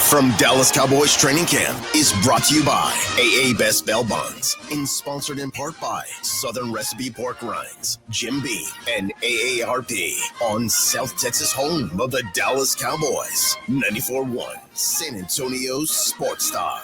From Dallas Cowboys Training Camp is brought to you by AA Best Bell Bonds and sponsored in part by Southern Recipe Pork Rinds, Jim Beam, and AARP on South Texas home of the Dallas Cowboys. 94.1 San Antonio's Sports Star.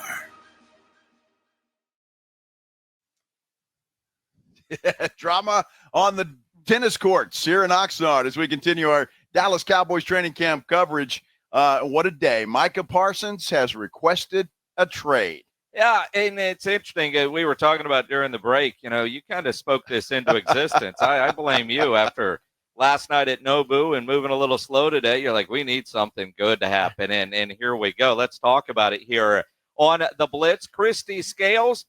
Drama on the tennis courts here in Oxnard as we continue our Dallas Cowboys Training Camp coverage. What a day. Micah Parsons has requested a trade. Yeah, and it's interesting. We were talking about during the break, you kind of spoke this into existence. I blame you after last night at Nobu and moving a little slow today. You're like, we need something good to happen. And here we go. Let's talk about it here on The Blitz. Kristi Scales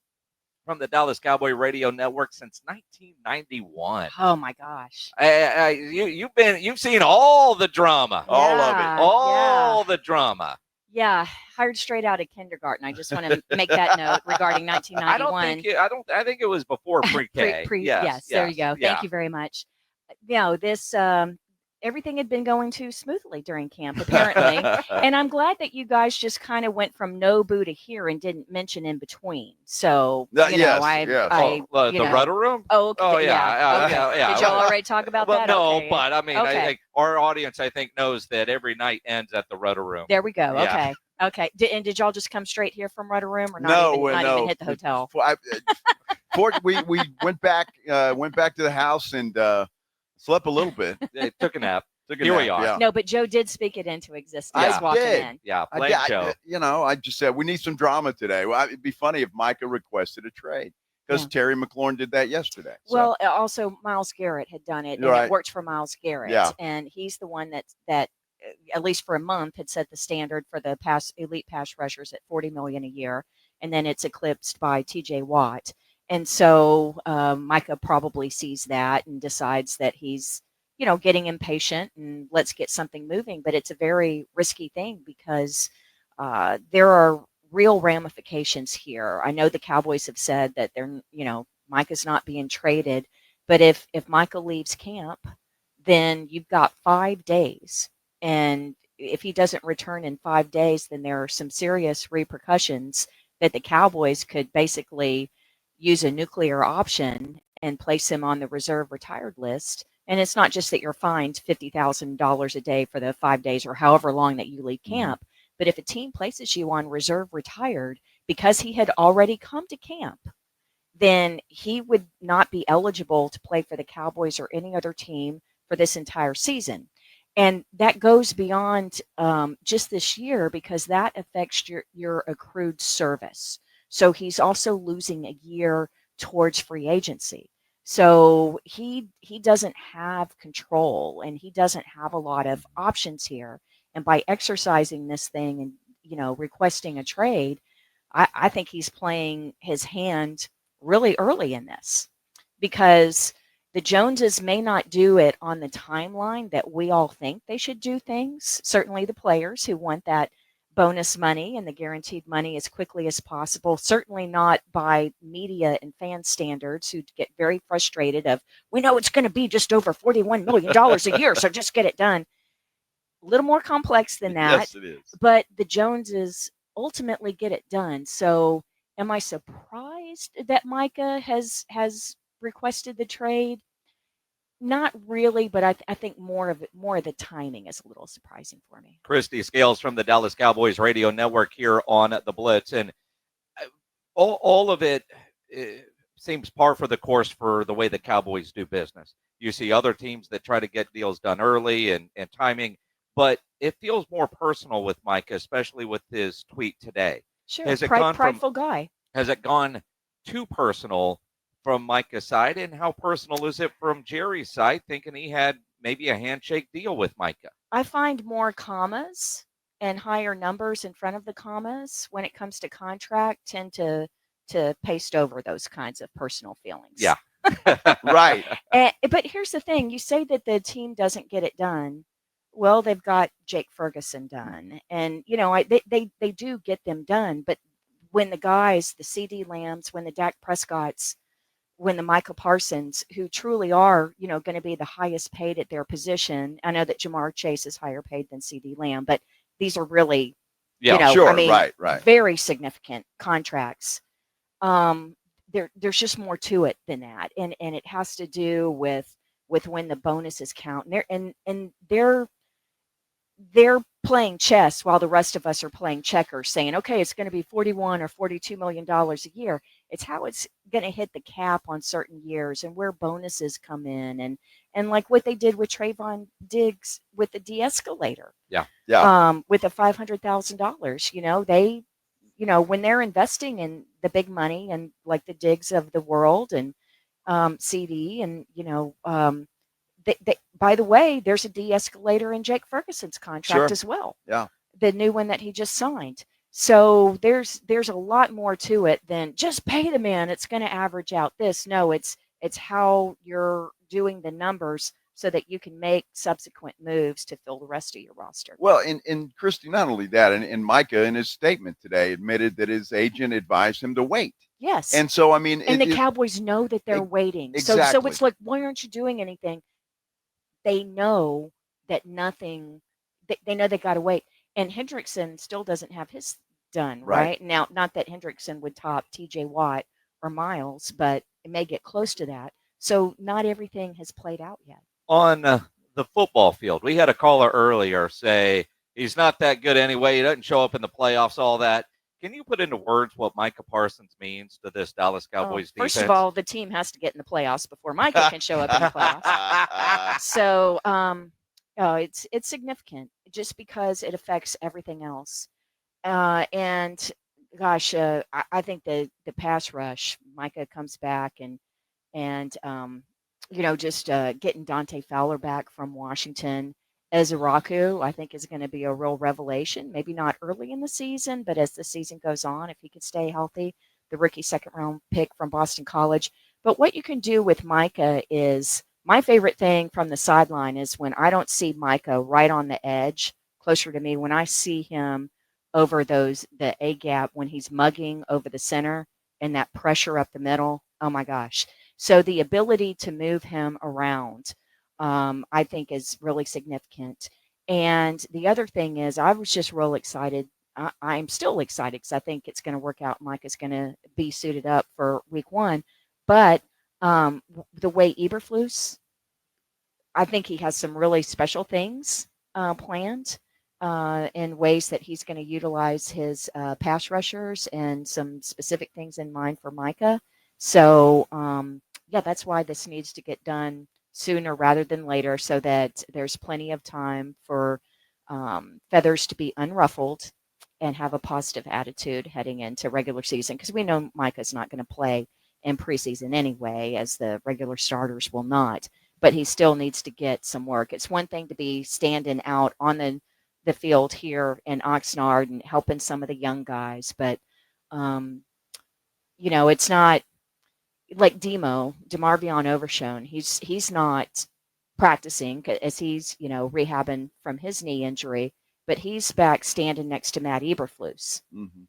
from the Dallas Cowboy Radio Network since 1991. Oh my gosh! You've seen all the drama, all the drama. Yeah, hired straight out of kindergarten. I just want to make that note regarding 1991. I think it was before pre-K. Yes, there you go. Thank you very much. This everything had been going too smoothly during camp, apparently. And I'm glad that you guys just kind of went from Nobu to here and didn't mention in between. So, the rudder room? Oh, okay. Oh, yeah. Did y'all already talk about that? No, okay. But I mean, okay. I think our audience, knows that every night ends at the rudder room. There we go. Yeah. Okay. Did y'all just come straight here from rudder room or not even hit the hotel? We went back to the house and slept a little bit. It took a nap. Here we are. Yeah. No, but Joe did speak it into existence. I walking did. in. Yeah, blame Joe. I just said we need some drama today. Well, it'd be funny if Micah requested a trade because Terry McLaurin did that yesterday. Well, also Myles Garrett had done it, and it worked for Myles Garrett. Yeah. And he's the one that at least for a month had set the standard for the elite pass rushers at $40 million a year, and then it's eclipsed by T.J. Watt. And so Micah probably sees that and decides that he's, getting impatient and let's get something moving. But it's a very risky thing because there are real ramifications here. I know the Cowboys have said that Micah's not being traded. But if Micah leaves camp, then you've got 5 days. And if he doesn't return in 5 days, then there are some serious repercussions that the Cowboys could basically use a nuclear option and place him on the reserve retired list. And it's not just that you're fined $50,000 a day for the 5 days or however long that you leave camp, but if a team places you on reserve retired because he had already come to camp, then he would not be eligible to play for the Cowboys or any other team for this entire season. And that goes beyond just this year because that affects your accrued service. So he's also losing a year towards free agency. So he doesn't have control and he doesn't have a lot of options here. And by exercising this thing and, requesting a trade, I think he's playing his hand really early in this because the Joneses may not do it on the timeline that we all think they should do things. Certainly the players who want that bonus money and the guaranteed money as quickly as possible. Certainly not by media and fan standards who get very frustrated of, we know it's going to be just over $41 million a year, so just get it done. A little more complex than that. Yes, it is. But the Joneses ultimately get it done. So am I surprised that Micah has requested the trade? Not really, but I think more of the timing is a little surprising for me. Kristi Scales from the Dallas Cowboys Radio Network here on The Blitz. And all of it seems par for the course for the way the Cowboys do business. You see other teams that try to get deals done early and timing, but it feels more personal with Micah, especially with his tweet today. Sure, prideful guy. Has it gone too personal from Micah's side, and how personal is it from Jerry's side, thinking he had maybe a handshake deal with Micah? I find more commas and higher numbers in front of the commas when it comes to contract tend to paste over those kinds of personal feelings. Yeah. Right. But here's the thing. You say that the team doesn't get it done. Well, they've got Jake Ferguson done. And, they do get them done. But when the guys, the CD Lambs, when the Dak Prescotts, when the Micah Parsons, who truly are, going to be the highest paid at their position. I know that Jamar Chase is higher paid than CD Lamb, but these are really, Yeah, sure, I mean, right. very significant contracts. There's just more to it than that, and it has to do with when the bonuses count, and they're playing chess while the rest of us are playing checkers, saying, okay, it's going to be 41 or $42 million a year. It's how it's going to hit the cap on certain years and where bonuses come in, and like what they did with Trayvon Diggs with the de-escalator, Yeah. with the $500,000. When they're investing in the big money and like the Diggs of the world and CD and by the way, there's a de-escalator in Jake Ferguson's contract Sure. as well. Yeah. The new one that he just signed. So there's a lot more to it than just pay the man. It's going to average out this. No, it's how you're doing the numbers so that you can make subsequent moves to fill the rest of your roster. Well, and Kristi, not only that, and Micah in his statement today admitted that his agent advised him to wait. Yes. And so, I mean, and the Cowboys know that they're waiting. So exactly. it's like, why aren't you doing anything? They know that nothing, they know they got to wait. And Hendrickson still doesn't have his done, right? Now, not that Hendrickson would top TJ Watt or Miles, but it may get close to that. So not everything has played out yet. On the football field, we had a caller earlier say he's not that good anyway. He doesn't show up in the playoffs, all that. Can you put into words what Micah Parsons means to this Dallas Cowboys defense? First of all, the team has to get in the playoffs before Micah can show up in the playoffs. So it's significant just because it affects everything else. And gosh, I think the pass rush, Micah comes back and just getting Dante Fowler back from Washington. Ezaraku, I think, is going to be a real revelation. Maybe not early in the season, but as the season goes on, if he can stay healthy, the rookie second-round pick from Boston College. But what you can do with Micah is, my favorite thing from the sideline is when I don't see Micah right on the edge, closer to me, when I see him over the A-gap, when he's mugging over the center and that pressure up the middle, oh my gosh. So the ability to move him around, I think, is really significant. And the other thing is, I was just real excited. I'm still excited because I think it's going to work out. Mike is going to be suited up for week 1. But the way Eberflus, I think he has some really special things planned in ways that he's going to utilize his pass rushers and some specific things in mind for Micah. So, that's why this needs to get done sooner rather than later so that there's plenty of time for feathers to be unruffled and have a positive attitude heading into regular season, because we know Micah's not going to play in preseason anyway, as the regular starters will not, but he still needs to get some work. It's one thing to be standing out on the field here in Oxnard and helping some of the young guys, but it's not like DeMarvion Overshone. He's not practicing as he's rehabbing from his knee injury, but he's back standing next to Matt Eberflus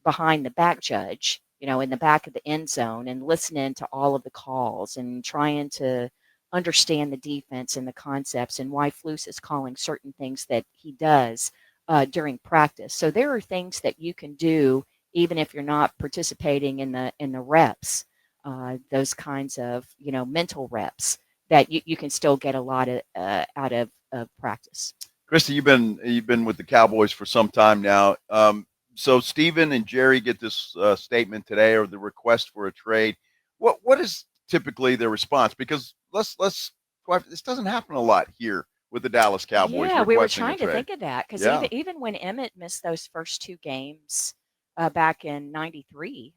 behind the back judge, in the back of the end zone, and listening to all of the calls and trying to understand the defense and the concepts and why Flus is calling certain things that he does during practice. So there are things that you can do even if you're not participating in the reps. Those kinds of mental reps that you can still get a lot out of practice. Kristi, you've been with the Cowboys for some time now. So Stephen and Jerry get this statement today, or the request for a trade. What is typically their response? Because this doesn't happen a lot here with the Dallas Cowboys. Yeah, we were trying to think of that, because even when Emmett missed those first 2 games back in '93.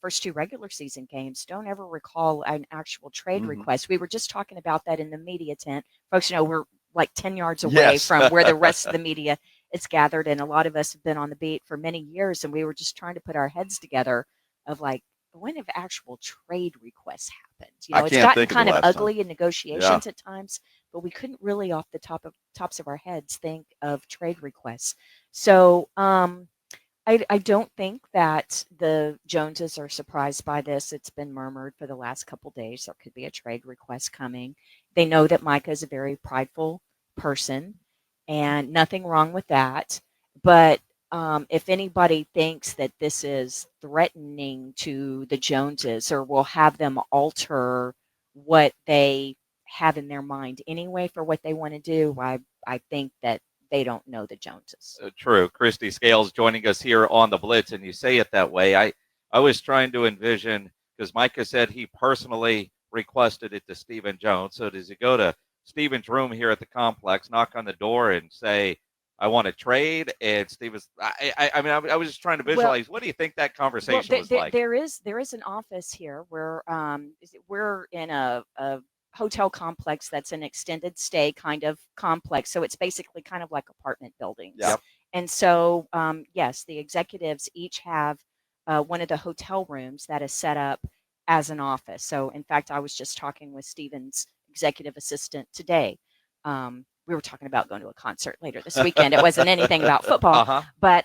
First 2 regular season games, don't ever recall an actual trade request. We were just talking about that in the media tent. Folks, we're like 10 yards away from where the rest of the media is gathered, and a lot of us have been on the beat for many years, and we were just trying to put our heads together of like, when have actual trade requests happened? It's gotten kind of ugly in negotiations at times, but we couldn't really off the tops of our heads think of trade requests. So I don't think that the Joneses are surprised by this. It's been murmured for the last couple days there could be a trade request coming. They know that Micah is a very prideful person, and nothing wrong with that. But if anybody thinks that this is threatening to the Joneses or will have them alter what they have in their mind anyway for what they want to do, I think that they don't know the Joneses. True. Kristi Scales joining us here on the Blitz, and you say it that way. I was trying to envision, because Micah said he personally requested it to Stephen Jones. So does he go to Stephen's room here at the complex, knock on the door, and say, I want to trade? And Stephen's, I was just trying to visualize. What do you think that conversation was like? There is an office here where we're in a hotel complex that's an extended stay kind of complex. So it's basically kind of like apartment buildings. Yep. And so, yes, the executives each have one of the hotel rooms that is set up as an office. So, in fact, I was just talking with Stephen's executive assistant today. We were talking about going to a concert later this weekend. It wasn't anything about football, but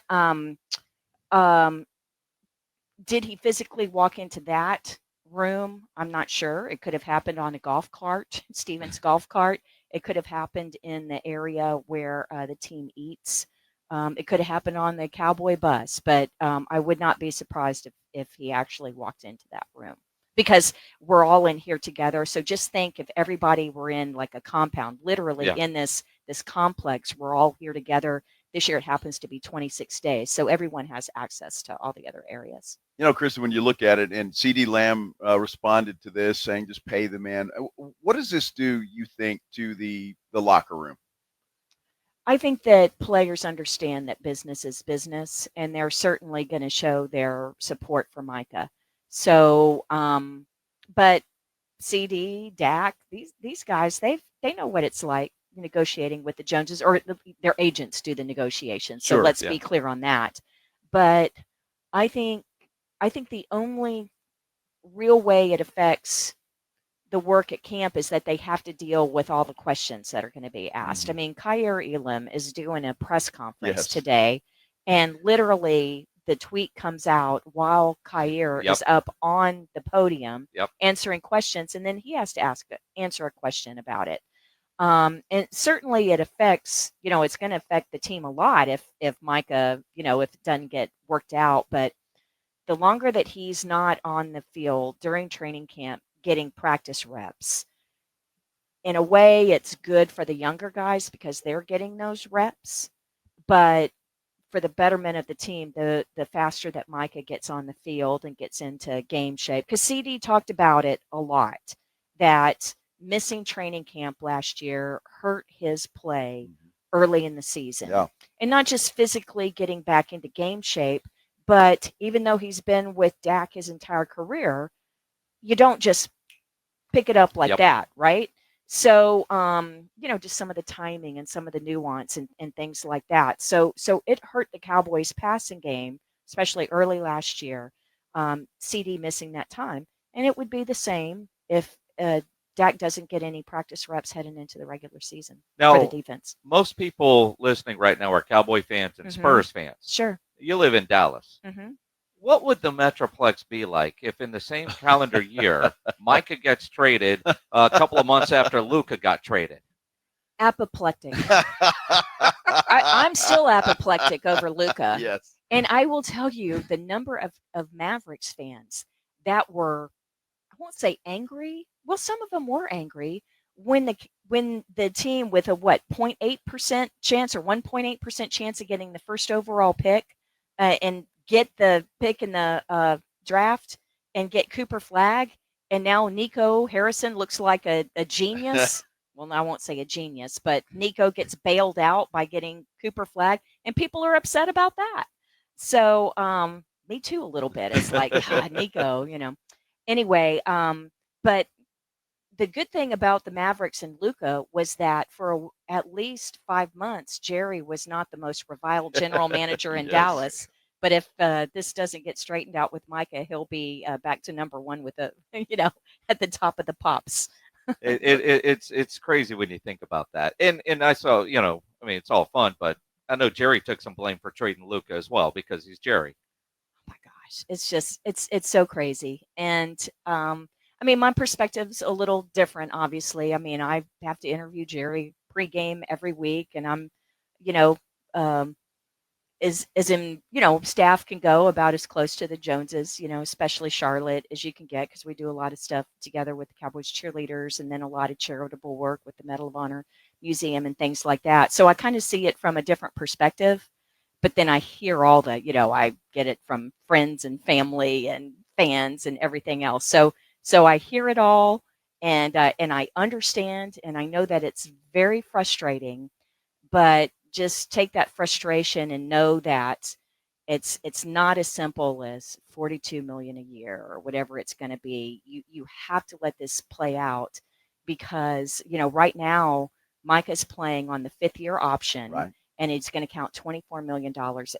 did he physically walk into that room? I'm not sure. It could have happened on a golf cart, Stephen's golf cart. It could have happened in the area where the team eats. It could have happened on the Cowboy bus, but I would not be surprised if he actually walked into that room, because we're all in here together. So just think if everybody were in like a compound, literally in this complex, we're all here together. This year it happens to be 26 days, so everyone has access to all the other areas. You know, Kristen, when you look at it, and C.D. Lamb responded to this saying, just pay the man. What does this do, you think, to the locker room? I think that players understand that business is business, and they're certainly going to show their support for Micah. So, but CD, Dak, these guys, they know what it's like negotiating with the Joneses, or their agents do the negotiations. So let's be clear on that. But I think the only real way it affects the work at camp is that they have to deal with all the questions that are going to be asked. Mm-hmm. I mean, Kyer Elam is doing a press conference today, and literally the tweet comes out while Kyer is up on the podium answering questions, and then he has to answer a question about it. And certainly it affects, it's going to affect the team a lot if Micah, if it doesn't get worked out. But the longer that he's not on the field during training camp getting practice reps, in a way it's good for the younger guys because they're getting those reps. But for the betterment of the team, the faster that Micah gets on the field and gets into game shape, because CD talked about it a lot, that missing training camp last year hurt his play early in the season. And not just physically getting back into game shape, but even though he's been with Dak his entire career, you don't just pick it up like that, right? So, just some of the timing and some of the nuance and things like that. So it hurt the Cowboys passing game, especially early last year, CD missing that time. And it would be the same if Dak doesn't get any practice reps heading into the regular season for the defense. Most people listening right now are Cowboy fans and Spurs fans. Sure. You live in Dallas. What would the Metroplex be like if in the same calendar year Micah gets traded a couple of months after Luka got traded? Apoplectic. I'm still apoplectic over Luka. Yes. And I will tell you the number of Mavericks fans that were, I won't say angry. Well, some of them were angry when the team with a 0.8% chance or 1.8% chance of getting the first overall pick and get the pick in the draft and get Cooper Flagg, and now Nico Harrison looks like a genius. Well, I won't say a genius, but Nico gets bailed out by getting Cooper Flagg, and people are upset about that. So, me too, a little bit. It's like, God, Nico, Anyway, but the good thing about the Mavericks and Luka was that for at least 5 months, Jerry was not the most reviled general manager in Dallas. But if this doesn't get straightened out with Micah, he'll be back to number one with at the top of the pops. It's crazy when you think about that. And I saw, it's all fun, but I know Jerry took some blame for trading Luka as well because he's Jerry. Oh my gosh, it's just it's so crazy. And my perspective's a little different. Obviously, I have to interview Jerry pregame every week, and I'm, is in, staff can go about as close to the Joneses, especially Charlotte, as you can get, because we do a lot of stuff together with the Cowboys cheerleaders, and then a lot of charitable work with the Medal of Honor Museum and things like that. So I kind of see it from a different perspective, but then I hear all the, I get it from friends and family and fans and everything else. So I hear it all, and I understand, and I know that it's very frustrating, but just take that frustration and know that it's not as simple as 42 million a year or whatever it's going to be. You have to let this play out, because right now Micah's playing on the 5th-year option, Right. and it's going to count $24 million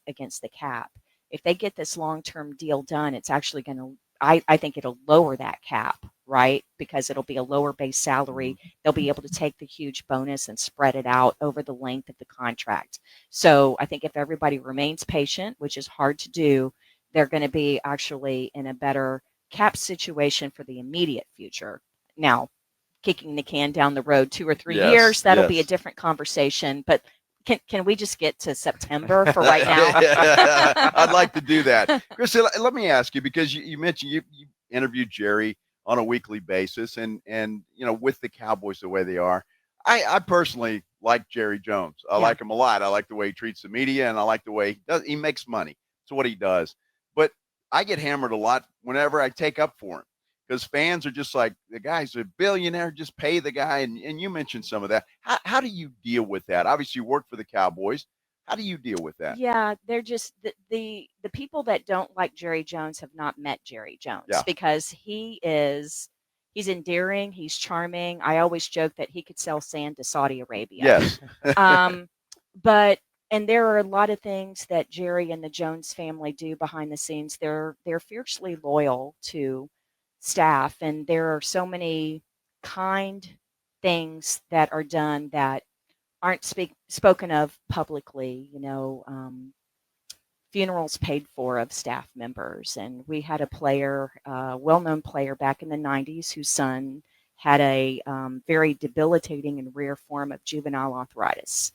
against the cap. If they get this long-term deal done, it's actually going to, I think it'll lower that cap, right? Because it'll be a lower base salary. They'll be able to take the huge bonus and spread it out over the length of the contract. So I think if everybody remains patient, which is hard to do, they're going to be actually in a better cap situation for the immediate future. Now, kicking the can down the road 2 or 3 years, that'll be a different conversation. But can we just get to September for right now? I'd like to do that. Kristi, let me ask you, because you mentioned you interviewed Jerry on a weekly basis, and with the Cowboys the way they are, I personally like Jerry Jones. I like him a lot. I like the way he treats the media, and I like the way he makes money. It's what he does. But I get hammered a lot whenever I take up for him, because fans are just like, the guy's a billionaire, just pay the guy. And you mentioned some of that. How do you deal with that? Obviously, you work for the Cowboys. How do you deal with that? Yeah, they're just the people that don't like Jerry Jones have not met Jerry Jones, because he's endearing, he's charming. I always joke that he could sell sand to Saudi Arabia. Yes. And there are a lot of things that Jerry and the Jones family do behind the scenes. They're fiercely loyal to staff, and there are so many kind things that are done that aren't spoken of publicly. Funerals paid for of staff members, and we had a player, well-known player back in the 90s, whose son had a very debilitating and rare form of juvenile arthritis.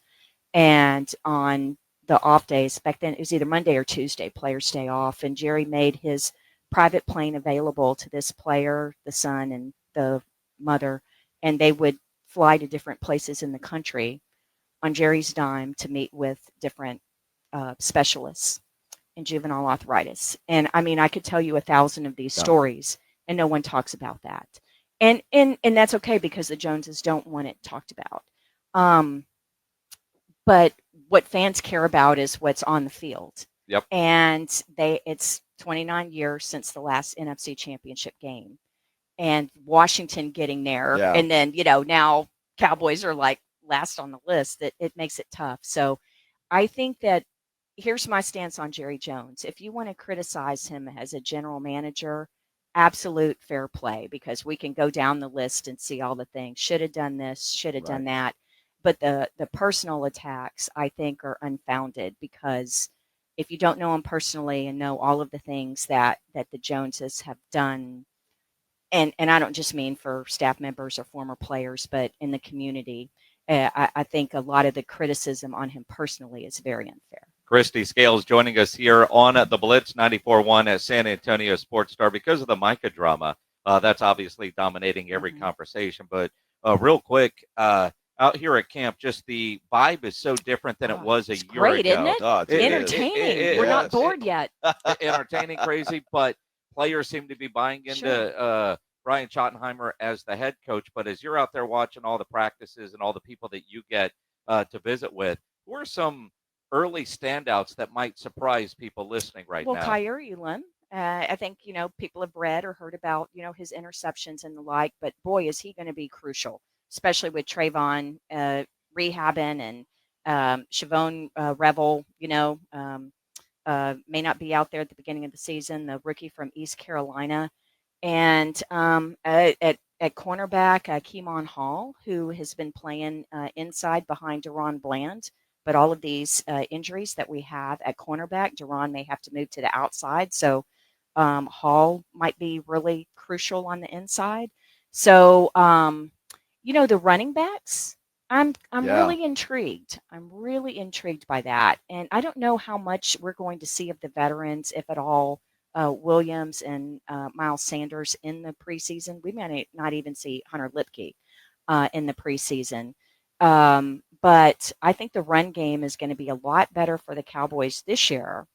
And on the off days, back then it was either Monday or Tuesday, players stay off, and Jerry made his private plane available to this player, the son and the mother, and they would fly to different places in the country on Jerry's dime to meet with different specialists in juvenile arthritis. And I mean, I could tell you 1,000 of these stories, and no one talks about that. And that's okay, because the Joneses don't want it talked about. But what fans care about is what's on the field. Yep. And it's 29 years since the last NFC Championship game, and Washington getting there, and then now Cowboys are like last on the list. That it makes it tough. So I think that here's my stance on Jerry Jones. If you want to criticize him as a general manager, absolute fair play, because we can go down the list and see all the things. Should have done this, should have done that. But the personal attacks, I think, are unfounded, because if you don't know him personally and know all of the things that the Joneses have done, and I don't just mean for staff members or former players, but in the community, I think a lot of the criticism on him personally is very unfair. Kristi Scales joining us here on the Blitz 94.1 at San Antonio Sports Star. Because of the Micah drama, that's obviously dominating every conversation. But real quick, out here at camp, just the vibe is so different than it was a year great, ago. Isn't it? Oh, it's entertaining. We're not bored yet. Entertaining, crazy, but players seem to be buying into Brian Schottenheimer as the head coach. But as you're out there watching all the practices and all the people that you get to visit with, who are some early standouts that might surprise people listening right now? Well, Kyer Elam. I think, people have read or heard about, his interceptions and the like, but boy, is he going to be crucial, especially with Trayvon rehabbing, and Siobhan Revel, may not be out there at the beginning of the season, the rookie from East Carolina. And at cornerback, Keemon Hall, who has been playing inside behind Deron Bland. But all of these injuries that we have at cornerback, Deron may have to move to the outside. So Hall might be really crucial on the inside. So, the running backs, I'm Yeah. really intrigued. I'm really intrigued by that, and I don't know how much we're going to see of the veterans, if at all. Williams and Miles Sanders in the preseason. We may not even see Hunter Lipke in the preseason. But I think the run game is going to be a lot better for the Cowboys this year,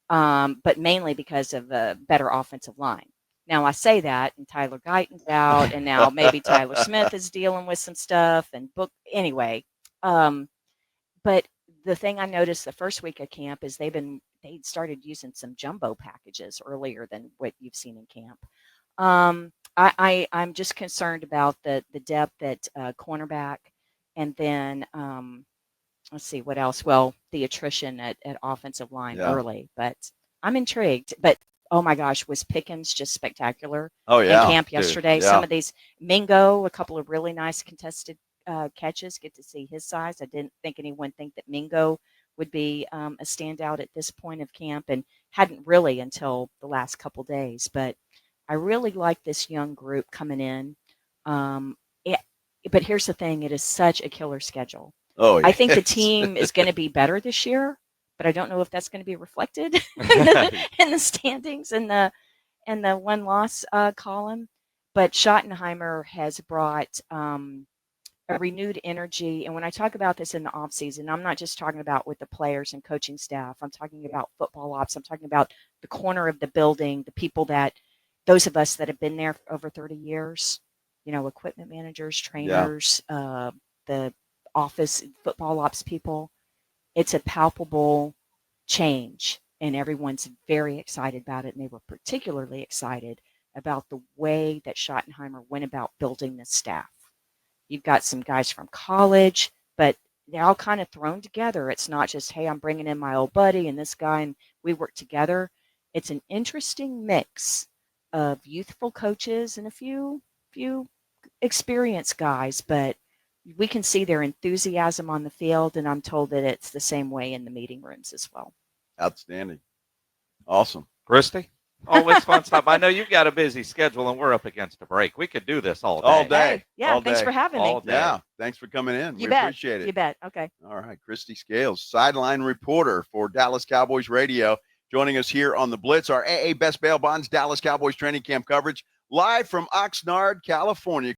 but mainly because of a better offensive line. Now, I say that, and Tyler Guyton's out, and now maybe Tyler Smith is dealing with some stuff, and anyway. But the thing I noticed the first week of camp is they started using some jumbo packages earlier than what you've seen in camp. I'm just concerned about the depth at cornerback, and then let's see what else. Well, the attrition at offensive line Yeah. early, but I'm intrigued. But oh my gosh, was Pickens just spectacular Oh, in yeah. camp Dude, yesterday? yeah. Some of these Mingo, a couple of really nice contested catches. Get to see his size. I didn't think anyone think that Mingo would be a standout at this point of camp, and hadn't really until the last couple days. But I really like this young group coming in. Um, it, but here's the thing: it is such a killer schedule. Oh, yeah. I think the team is going to be better this year, but I don't know if that's going to be reflected in the standings and the one loss column. But Schottenheimer has brought a renewed energy. And when I talk about this in the off season, I'm not just talking about with the players and coaching staff. I'm talking about football ops. I'm talking about the corner of the building, the people those of us that have been there for over 30 years, equipment managers, trainers, the office football ops people. It's a palpable change, and everyone's very excited about it. And they were particularly excited about the way that Schottenheimer went about building this staff. You've got some guys from college, but they're all kind of thrown together. It's not just, hey, I'm bringing in my old buddy and this guy, and we work together. It's an interesting mix of youthful coaches and a few experienced guys, but we can see their enthusiasm on the field, and I'm told that it's the same way in the meeting rooms as well. Outstanding. Awesome. Kristi, always fun stuff. I know you've got a busy schedule, and we're up against a break. We could do this all day. All day. Hey, yeah, All thanks day. for having me. All day. Yeah. Thanks for coming in. You We bet. appreciate it. You bet. Okay. All right. Kristi Scales, sideline reporter for Dallas Cowboys Radio, joining us here on the Blitz, our AA Best Bail Bonds Dallas Cowboys Training Camp coverage, live from Oxnard, California.